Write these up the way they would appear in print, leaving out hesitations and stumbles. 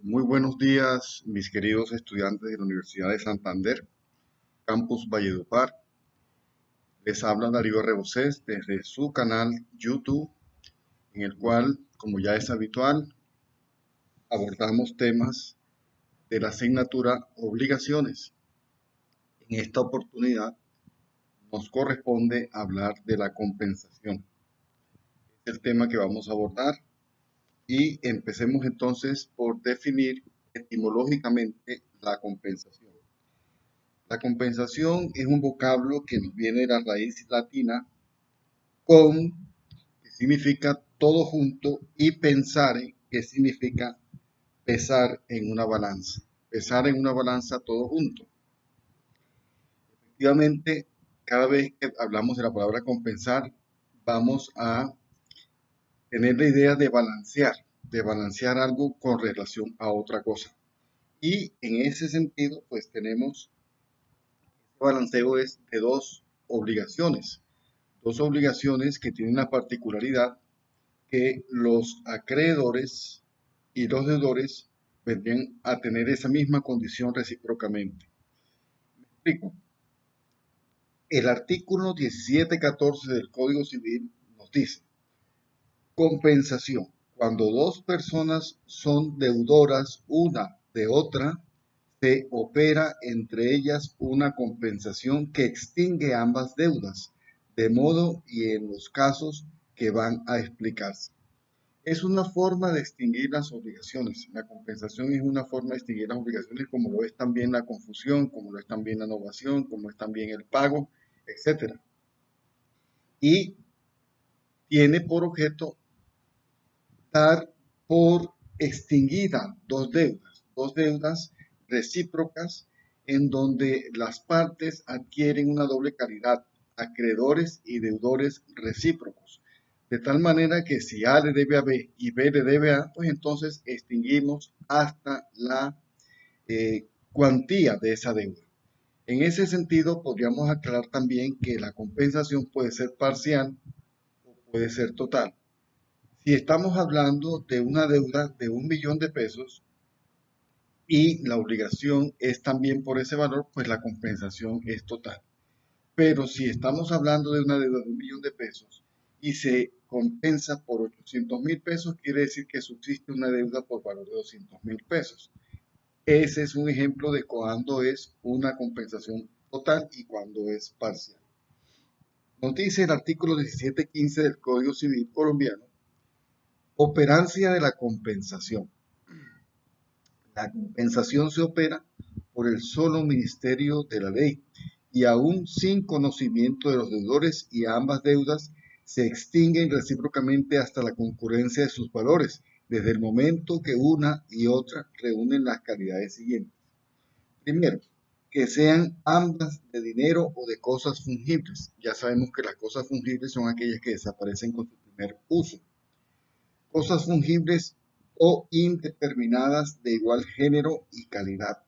Muy buenos días, mis queridos estudiantes de la Universidad de Santander, Campus Valledupar. Les habla Darío Rebosés desde su canal YouTube, en el cual, como ya es habitual, abordamos temas de la asignatura Obligaciones. En esta oportunidad nos corresponde hablar de la compensación. Es el tema que vamos a abordar y empecemos entonces por definir etimológicamente la compensación. La compensación es un vocablo que nos viene de la raíz latina con, que significa todo junto, y pensare, que significa pesar en una balanza. Pesar en una balanza todo junto. Efectivamente, cada vez que hablamos de la palabra compensar, vamos a tener la idea de balancear algo con relación a otra cosa. Y en ese sentido, pues tenemos, este balanceo es de dos obligaciones que tienen la particularidad que los acreedores y los deudores vendrían a tener esa misma condición recíprocamente. Me explico. El artículo 1714 del Código Civil nos dice: compensación. Cuando dos personas son deudoras una de otra, se opera entre ellas una compensación que extingue ambas deudas, de modo y en los casos que van a explicarse. Es una forma de extinguir las obligaciones. La compensación es una forma de extinguir las obligaciones, como lo es también la confusión, como lo es también la novación, como es también el pago, etc. Y tiene por objeto dar por extinguida dos deudas recíprocas en donde las partes adquieren una doble calidad, acreedores y deudores recíprocos. De tal manera que si A le debe a B y B le debe a A, pues entonces extinguimos hasta la cuantía de esa deuda. En ese sentido, podríamos aclarar también que la compensación puede ser parcial o puede ser total. Si estamos hablando de una deuda de 1.000.000 de pesos y la obligación es también por ese valor, pues la compensación es total. Pero si estamos hablando de una deuda de 1.000.000 de pesos y se compensa por 800.000 pesos, quiere decir que subsiste una deuda por valor de 200.000 pesos. Ese es un ejemplo de cuando es una compensación total y cuando es parcial. Nos dice el artículo 1715 del Código Civil colombiano: operancia de la compensación. La compensación se opera por el solo ministerio de la ley y aún sin conocimiento de los deudores, y ambas deudas se extinguen recíprocamente hasta la concurrencia de sus valores, desde el momento que una y otra reúnen las calidades siguientes. Primero, que sean ambas de dinero o de cosas fungibles. Ya sabemos que las cosas fungibles son aquellas que desaparecen con su primer uso. Cosas fungibles o indeterminadas de igual género y calidad.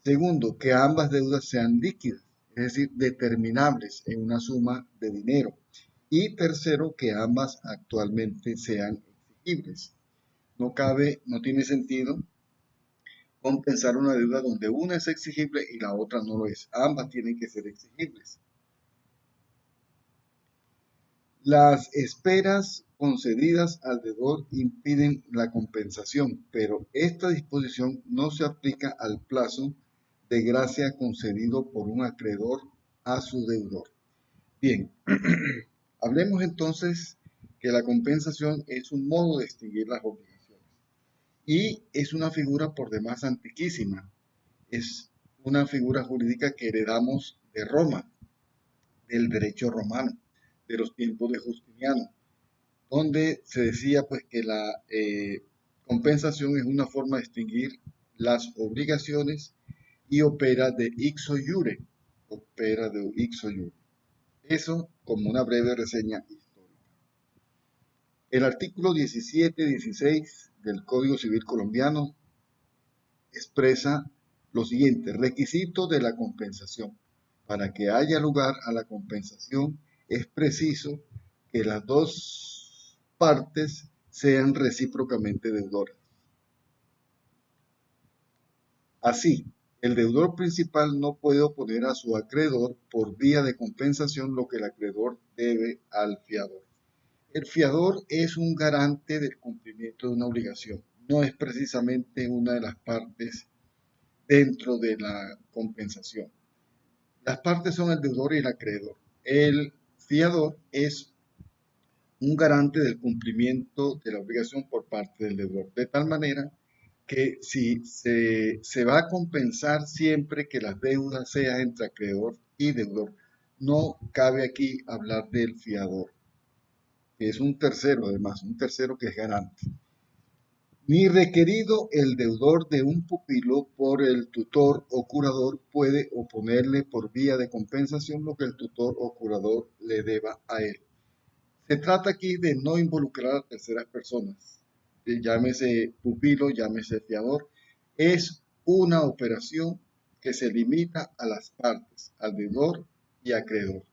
Segundo, que ambas deudas sean líquidas, es decir, determinables en una suma de dinero. Y tercero, que ambas actualmente sean exigibles. No tiene sentido compensar una deuda donde una es exigible y la otra no lo es. Ambas tienen que ser exigibles. Las esperas concedidas al deudor impiden la compensación, pero esta disposición no se aplica al plazo de gracia concedido por un acreedor a su deudor. Bien, hablemos entonces que la compensación es un modo de extinguir las obligaciones y es una figura por demás antiquísima. Es una figura jurídica que heredamos de Roma, del derecho romano, de los tiempos de Justiniano, donde se decía pues que la compensación es una forma de extinguir las obligaciones y opera de ixo iure, Eso como una breve reseña histórica. El artículo 17-16 del Código Civil colombiano expresa lo siguiente: requisito de la compensación. Para que haya lugar a la compensación es preciso que las dos partes sean recíprocamente deudoras. Así, el deudor principal no puede oponer a su acreedor por vía de compensación lo que el acreedor debe al fiador. El fiador es un garante del cumplimiento de una obligación, no es precisamente una de las partes dentro de la compensación. Las partes son el deudor y el acreedor. El fiador es un garante del cumplimiento de la obligación por parte del deudor, de tal manera que si se va a compensar siempre que las deudas sean entre acreedor y deudor, no cabe aquí hablar del fiador, que es un tercero además, un tercero que es garante. Ni requerido el deudor de un pupilo por el tutor o curador puede oponerle por vía de compensación lo que el tutor o curador le deba a él. Se trata aquí de no involucrar a terceras personas, llámese pupilo, llámese fiador. Es una operación que se limita a las partes, al deudor y acreedor.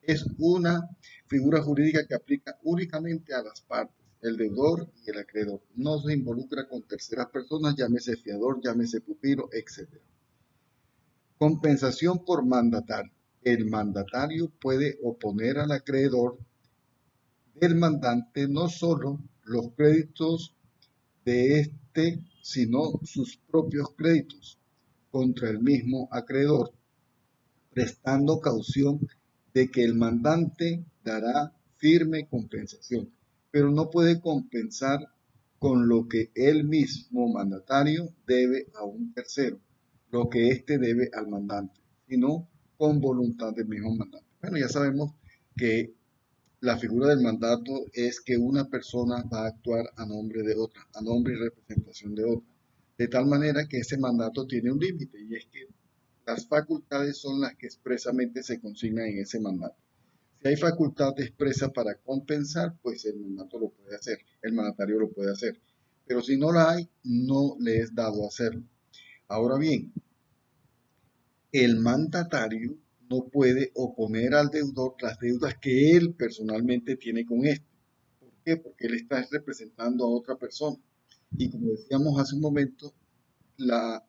Es una figura jurídica que aplica únicamente a las partes, el deudor y el acreedor. No se involucra con terceras personas, llámese fiador, llámese pupilo, etc. Compensación por mandatario. El mandatario puede oponer al acreedor del mandante no solo los créditos de éste, sino sus propios créditos contra el mismo acreedor, prestando caución de que el mandante dará firme compensación, pero no puede compensar con lo que el mismo mandatario debe a un tercero, lo que éste debe al mandante, sino con voluntad del mismo mandante. Bueno, ya sabemos que la figura del mandato es que una persona va a actuar a nombre de otra, a nombre y representación de otra, de tal manera que ese mandato tiene un límite y es que las facultades son las que expresamente se consignan en ese mandato. Si hay facultad expresa para compensar, pues el mandato lo puede hacer, el mandatario lo puede hacer. Pero si no la hay, no le es dado hacerlo. Ahora bien, el mandatario no puede oponer al deudor las deudas que él personalmente tiene con éste. ¿Por qué? Porque él está representando a otra persona. Y como decíamos hace un momento, la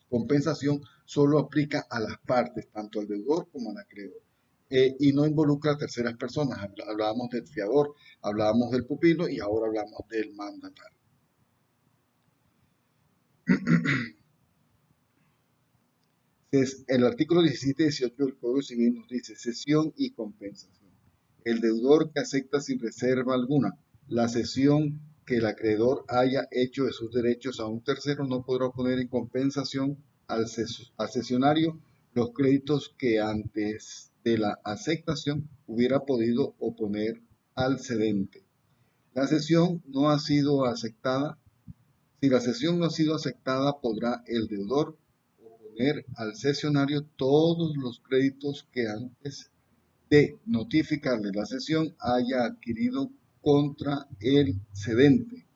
compensación solo aplica a las partes, tanto al deudor como al acreedor. Y no involucra a terceras personas. Hablábamos del fiador, hablábamos del pupilo y ahora hablamos del mandatario. El artículo 17 y 18 del Código Civil nos dice cesión y compensación. El deudor que acepta sin reserva alguna la cesión que el acreedor haya hecho de sus derechos a un tercero no podrá poner en compensación al cesionario los créditos que antes de la aceptación hubiera podido oponer al cedente. La cesión no ha sido aceptada. Si la cesión no ha sido aceptada, podrá el deudor oponer al cesionario todos los créditos que antes de notificarle la cesión haya adquirido contra el cedente,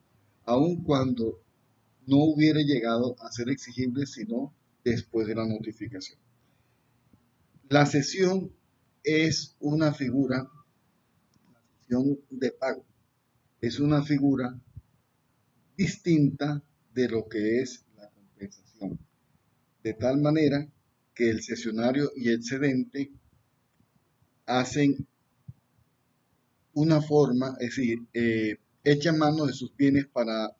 aun cuando no hubiera llegado a ser exigible sino después de la notificación. La cesión es una figura, la cesión de pago, es una figura distinta de lo que es la compensación, de tal manera que el cesionario y el cedente hacen una forma, es decir, echan mano de sus bienes para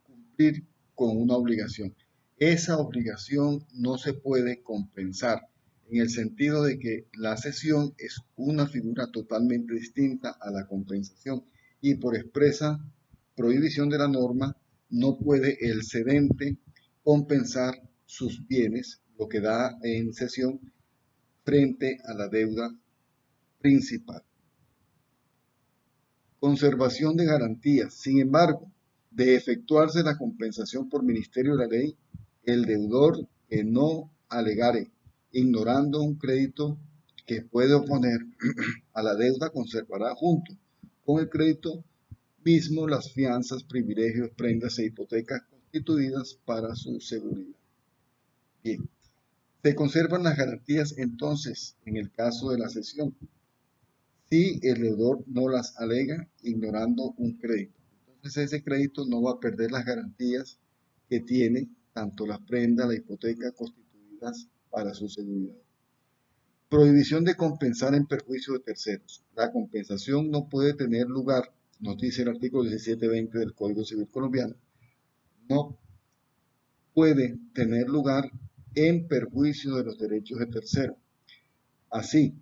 cumplir con una obligación. Esa obligación no se puede compensar en el sentido de que la cesión es una figura totalmente distinta a la compensación y por expresa prohibición de la norma no puede el cedente compensar sus bienes, lo que da en cesión frente a la deuda principal. Conservación de garantías. Sin embargo, de efectuarse la compensación por ministerio de la ley, el deudor que no alegare, ignorando un crédito que puede oponer a la deuda, conservará junto con el crédito mismo las fianzas, privilegios, prendas e hipotecas constituidas para su seguridad. Bien, se conservan las garantías entonces en el caso de la cesión si el deudor no las alega ignorando un crédito. Entonces ese crédito no va a perder las garantías que tiene tanto la prenda, la hipoteca constituidas para su seguridad. Prohibición de compensar en perjuicio de terceros. La compensación no puede tener lugar, nos dice el artículo 1720 del Código Civil colombiano, no puede tener lugar en perjuicio de los derechos de terceros. Así,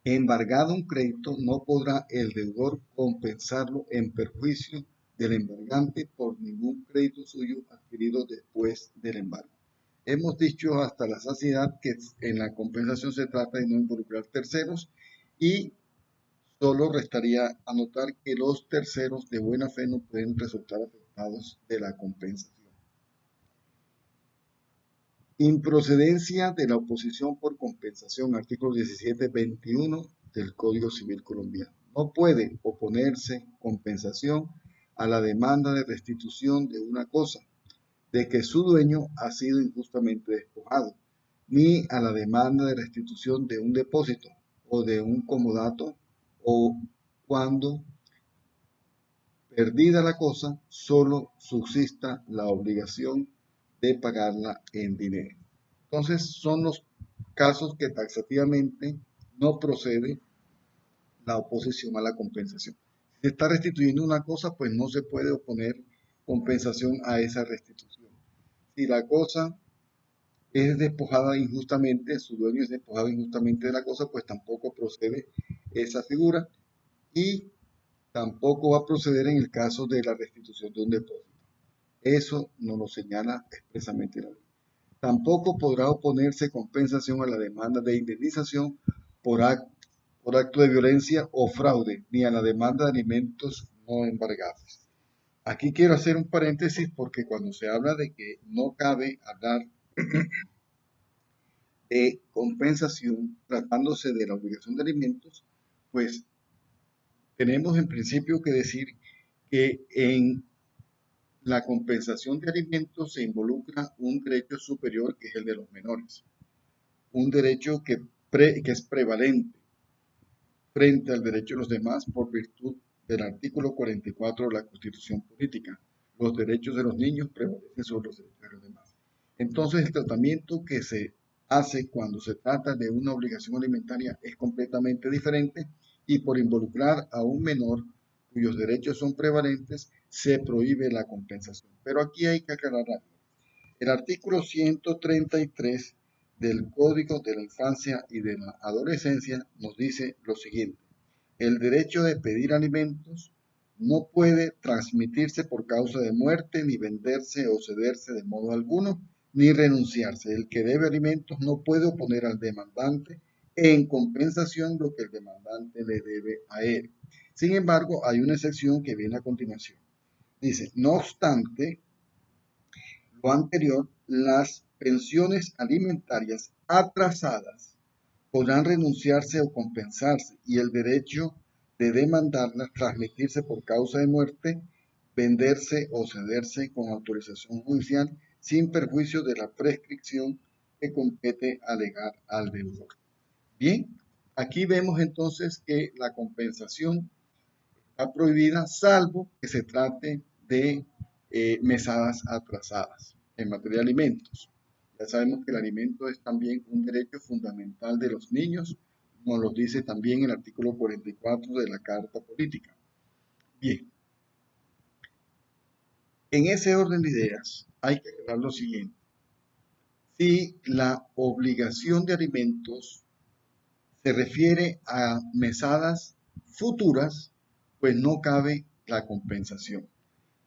embargado un crédito, no podrá el deudor compensarlo en perjuicio del embargante por ningún crédito suyo adquirido después del embargo. Hemos dicho hasta la saciedad que en la compensación se trata de no involucrar terceros y solo restaría anotar que los terceros de buena fe no pueden resultar afectados de la compensación. Improcedencia de la oposición por compensación, artículo 1721 del Código Civil colombiano. No puede oponerse compensación a la demanda de restitución de una cosa de que su dueño ha sido injustamente despojado, ni a la demanda de restitución de un depósito o de un comodato, o cuando, perdida la cosa, solo subsista la obligación de pagarla en dinero. Entonces son los casos que taxativamente no procede la oposición a la compensación. Si se está restituyendo una cosa, pues no se puede oponer compensación a esa restitución. Si la cosa es despojada injustamente, su dueño es despojado injustamente de la cosa, pues tampoco procede esa figura y tampoco va a proceder en el caso de la restitución de un depósito. Eso no lo señala expresamente la ley. Tampoco podrá oponerse compensación a la demanda de indemnización por acto de violencia o fraude, ni a la demanda de alimentos no embargados. Aquí quiero hacer un paréntesis porque cuando se habla de que no cabe hablar de compensación tratándose de la obligación de alimentos, pues tenemos en principio que decir que en la compensación de alimentos se involucra un derecho superior que es el de los menores, un derecho que es prevalente frente al derecho de los demás por virtud del artículo 44 de la Constitución Política. Los derechos de los niños prevalecen sobre los derechos de los demás. Entonces, el tratamiento que se hace cuando se trata de una obligación alimentaria es completamente diferente y por involucrar a un menor cuyos derechos son prevalentes, se prohíbe la compensación. Pero aquí hay que aclarar algo. El artículo 133 del Código de la Infancia y de la Adolescencia nos dice lo siguiente. El derecho de pedir alimentos no puede transmitirse por causa de muerte, ni venderse o cederse de modo alguno, ni renunciarse. El que debe alimentos no puede oponer al demandante en compensación lo que el demandante le debe a él. Sin embargo, hay una excepción que viene a continuación. Dice, no obstante lo anterior, las pensiones alimentarias atrasadas podrán renunciarse o compensarse y el derecho de demandarlas transmitirse por causa de muerte, venderse o cederse con autorización judicial sin perjuicio de la prescripción que compete alegar al deudor. Bien, aquí vemos entonces que la compensación está prohibida salvo que se trate de mesadas atrasadas en materia de alimentos. Ya sabemos que el alimento es también un derecho fundamental de los niños, como lo dice también el artículo 44 de la Carta Política. Bien, en ese orden de ideas hay que aclarar lo siguiente. Si la obligación de alimentos se refiere a mesadas futuras, pues no cabe la compensación.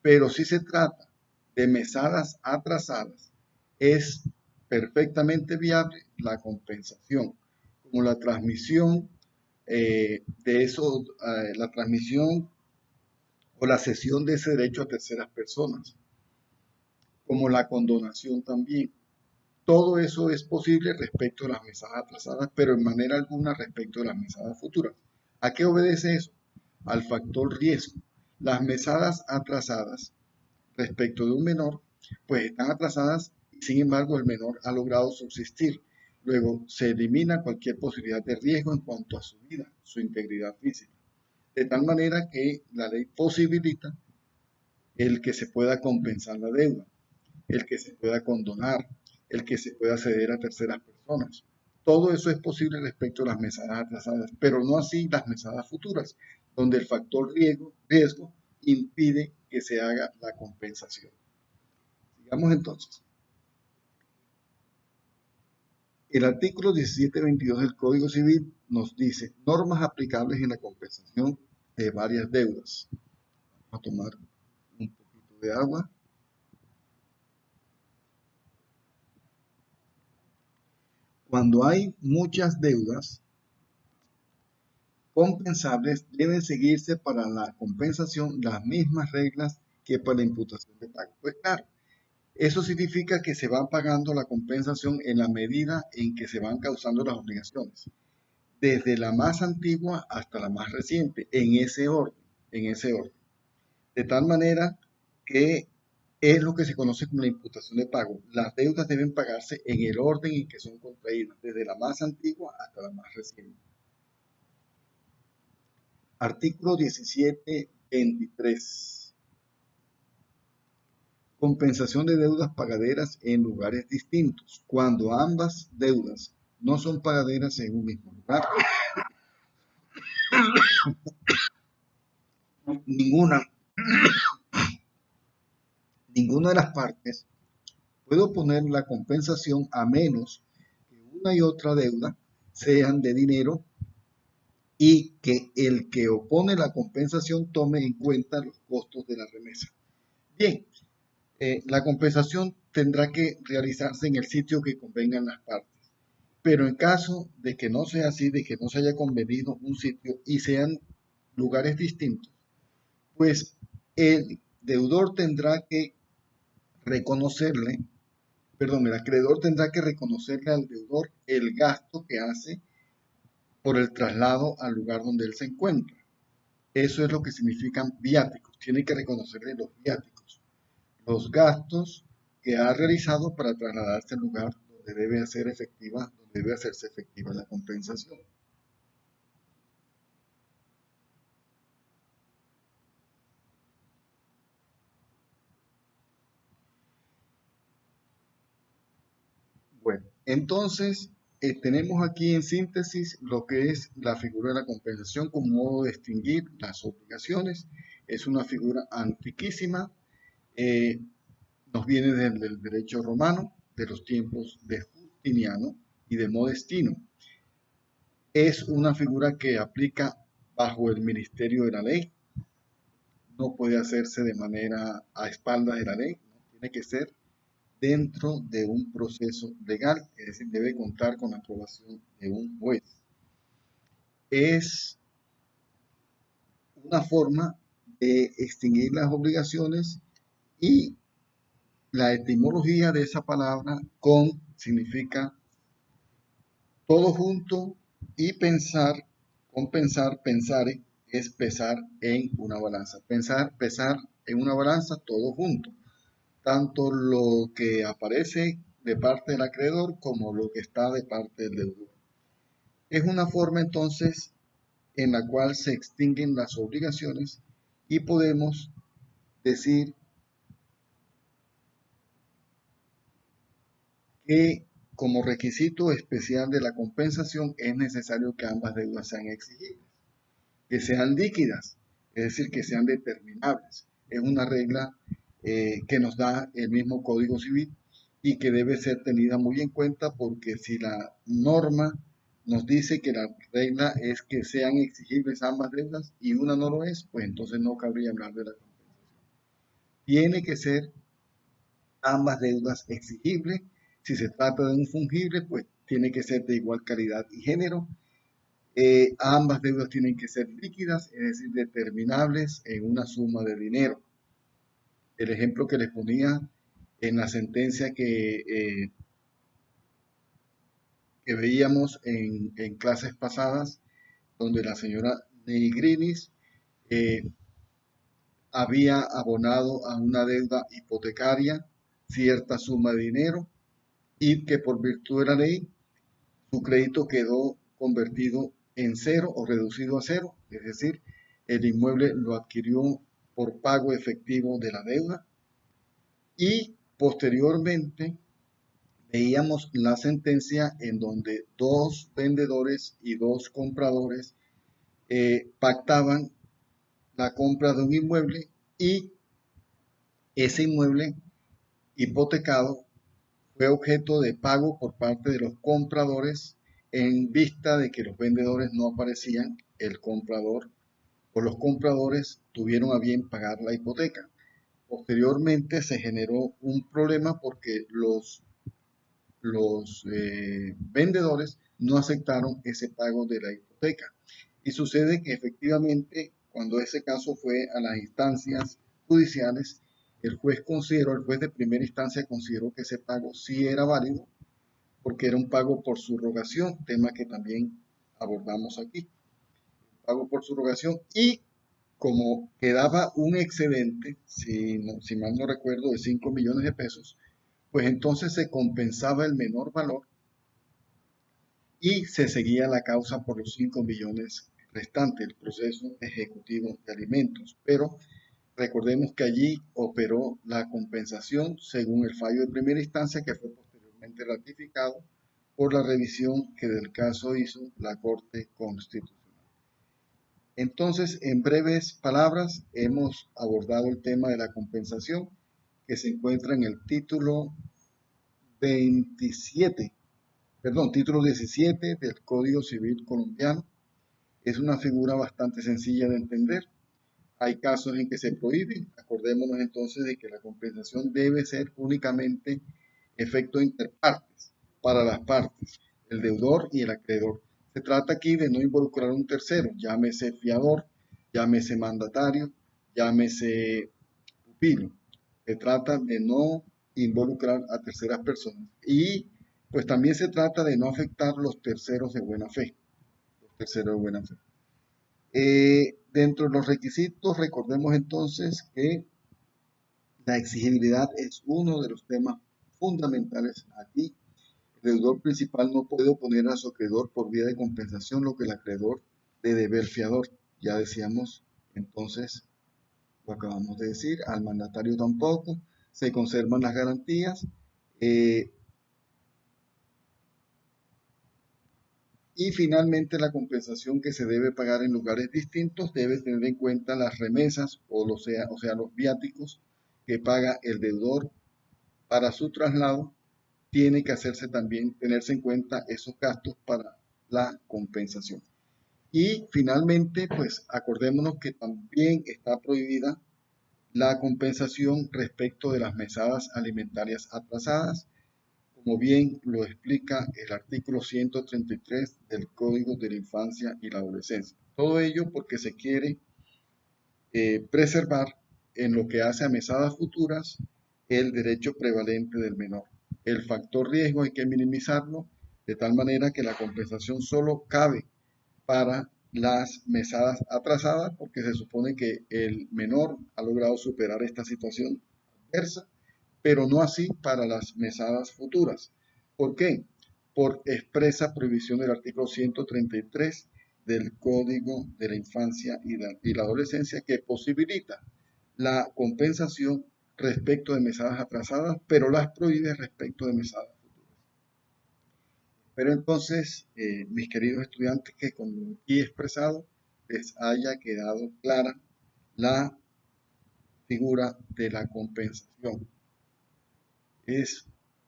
Pero si se trata de mesadas atrasadas, es perfectamente viable la compensación, como la transmisión la transmisión o la cesión de ese derecho a terceras personas, como la condonación también. Todo eso es posible respecto a las mesadas atrasadas, pero en manera alguna respecto a las mesadas futuras. ¿A qué obedece eso? Al factor riesgo. Las mesadas atrasadas respecto de un menor, pues están atrasadas, sin embargo el menor ha logrado subsistir. Luego se elimina cualquier posibilidad de riesgo en cuanto a su vida, su integridad física. De tal manera que la ley posibilita el que se pueda compensar la deuda. el que se pueda condonar, el que se pueda ceder a terceras personas. Todo eso es posible respecto a las mesadas atrasadas, pero no así las mesadas futuras, donde el factor riesgo impide que se haga la compensación. Sigamos entonces. El artículo 1722 del Código Civil nos dice normas aplicables en la compensación de varias deudas. Vamos a tomar un poquito de agua. Cuando hay muchas deudas compensables, deben seguirse para la compensación las mismas reglas que para la imputación de pago. Pues claro, eso significa que se va pagando la compensación en la medida en que se van causando las obligaciones, desde la más antigua hasta la más reciente, en ese orden, De tal manera que es lo que se conoce como la imputación de pago. Las deudas deben pagarse en el orden en que son contraídas, desde la más antigua hasta la más reciente. Artículo 1723. Compensación de deudas pagaderas en lugares distintos. Cuando ambas deudas no son pagaderas en un mismo lugar, ninguna de las partes puede oponer la compensación a menos que una y otra deuda sean de dinero y que el que opone la compensación tome en cuenta los costos de la remesa. Bien, la compensación tendrá que realizarse en el sitio que convengan las partes. Pero en caso de que no sea así, de que no se haya convenido un sitio y sean lugares distintos, pues el deudor tendrá que reconocerle, el acreedor tendrá que reconocerle al deudor el gasto que hace por el traslado al lugar donde él se encuentra. Eso es lo que significan viáticos. Tiene que reconocerle los viáticos, los gastos que ha realizado para trasladarse al lugar donde debe hacerse efectiva la compensación. Bueno, entonces tenemos aquí en síntesis lo que es la figura de la compensación como modo de distinguir las obligaciones. Es una figura antiquísima, nos viene del derecho romano, de los tiempos de Justiniano y de Modestino. Es una figura que aplica bajo el ministerio de la ley, no puede hacerse de manera a espaldas de la ley, ¿no? Tiene que ser dentro de un proceso legal, es decir, debe contar con la aprobación de un juez. Es una forma de extinguir las obligaciones y la etimología de esa palabra con significa todo junto y pensar, pensar es pesar en una balanza. Pesar en una balanza todo junto. Tanto lo que aparece de parte del acreedor como lo que está de parte del deudor. Es una forma entonces en la cual se extinguen las obligaciones y podemos decir que como requisito especial de la compensación es necesario que ambas deudas sean exigibles, que sean líquidas, es decir, que sean determinables. Es una regla que nos da el mismo Código Civil y que debe ser tenida muy en cuenta porque si la norma nos dice que la regla es que sean exigibles ambas deudas y una no lo es, pues entonces no cabría hablar de la compensación. Tiene que ser ambas deudas exigibles. Si se trata de un fungible, pues tiene que ser de igual calidad y género. Ambas deudas tienen que ser líquidas, es decir, determinables en una suma de dinero. El ejemplo que les ponía en la sentencia que veíamos en clases pasadas, donde la señora Neigrinis había abonado a una deuda hipotecaria cierta suma de dinero y que por virtud de la ley su crédito quedó convertido en cero o reducido a cero, es decir, el inmueble lo adquirió por pago efectivo de la deuda y Posteriormente, veíamos la sentencia en donde dos vendedores y dos compradores pactaban la compra de un inmueble y ese inmueble hipotecado fue objeto de pago por parte de los compradores en vista de que los vendedores no aparecían, el comprador o los compradores tuvieron a bien pagar la hipoteca. Posteriormente se generó un problema porque los vendedores no aceptaron ese pago de la hipoteca. Y sucede que efectivamente, cuando ese caso fue a las instancias judiciales, el juez de primera instancia consideró que ese pago sí era válido porque era un pago por subrogación, tema que también abordamos aquí. Pago por subrogación y como quedaba un excedente, si mal no recuerdo, de 5 millones de pesos, pues entonces se compensaba el menor valor y se seguía la causa por los 5 millones restantes, el proceso ejecutivo de alimentos. Pero recordemos que allí operó la compensación según el fallo de primera instancia que fue posteriormente ratificado por la revisión que del caso hizo la Corte Constitucional. Entonces, en breves palabras, hemos abordado el tema de la compensación que se encuentra en el título 27, título 17 del Código Civil colombiano. Es una figura bastante sencilla de entender. Hay casos en que se prohíbe. Acordémonos entonces de que la compensación debe ser únicamente efecto interpartes, para las partes, el deudor y el acreedor. Se trata aquí de no involucrar a un tercero, llámese fiador, llámese mandatario, llámese pupilo. Se trata de no involucrar a terceras personas. Y pues también se trata de no afectar los terceros de buena fe. Los terceros de buena fe. Dentro de los requisitos, recordemos entonces que la exigibilidad es uno de los temas fundamentales aquí. El deudor principal no puede oponer a su acreedor por vía de compensación lo que el acreedor le debe al fiador. Ya decíamos entonces, lo acabamos de decir, al mandatario tampoco, se conservan las garantías. Y finalmente la compensación que se debe pagar en lugares distintos debe tener en cuenta las remesas o sea, los viáticos que paga el deudor para su traslado. Tiene que hacerse también, tenerse en cuenta esos gastos para la compensación. Y finalmente, pues acordémonos que también está prohibida la compensación respecto de las mesadas alimentarias atrasadas, como bien lo explica el artículo 133 del Código de la Infancia y la Adolescencia. Todo ello porque se quiere preservar en lo que hace a mesadas futuras el derecho prevalente del menor. El factor riesgo hay que minimizarlo de tal manera que la compensación solo cabe para las mesadas atrasadas porque se supone que el menor ha logrado superar esta situación adversa, pero no así para las mesadas futuras. ¿Por qué? Por expresa prohibición del artículo 133 del Código de la Infancia y la Adolescencia que posibilita la compensación respecto de mesadas atrasadas, pero las prohíbe respecto de mesadas futuras. Pero entonces, mis queridos estudiantes, que con lo aquí expresado les haya quedado clara la figura de la compensación.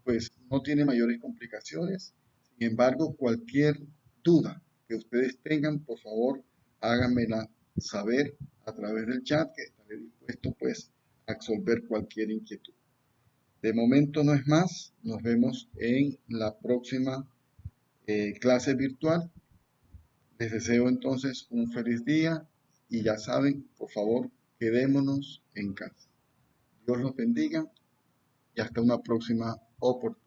Pues no tiene mayores complicaciones. Sin embargo, cualquier duda que ustedes tengan, por favor, háganmela saber a través del chat, que estaré dispuesto pues a resolver cualquier inquietud. De momento no es más. Nos vemos en la próxima clase virtual. Les deseo entonces un feliz día y ya saben, por favor, quedémonos en casa. Dios los bendiga y hasta una próxima oportunidad.